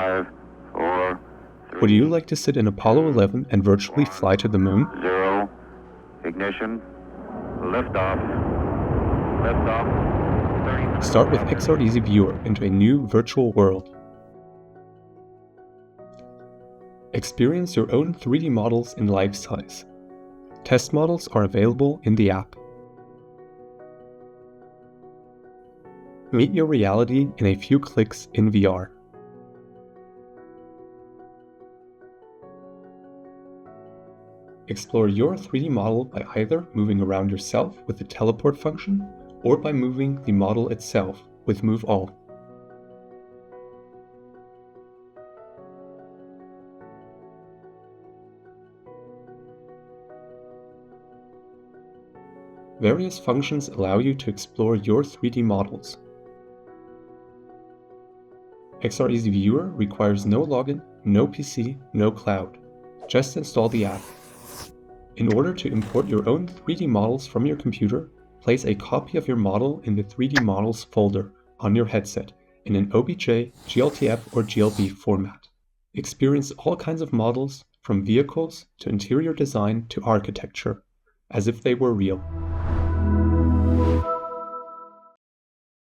5, 4, 3, Would you like to sit in Apollo 11 and virtually fly to the moon? 0, ignition, liftoff, liftoff, 30 minutes. Start with XR Easy Viewer into a new virtual world. Experience your own 3D models in life size. Test models are available in the app. Meet your reality in a few clicks in VR. Explore your 3D model by either moving around yourself with the teleport function or by moving the model itself with Move All. Various functions allow you to explore your 3D models. XR Easy Viewer requires no login, no PC, no cloud. Just install the app. In order to import your own 3D models from your computer, place a copy of your model in the 3D Models folder on your headset in an OBJ, GLTF, or GLB format. Experience all kinds of models, from vehicles to interior design to architecture, as if they were real.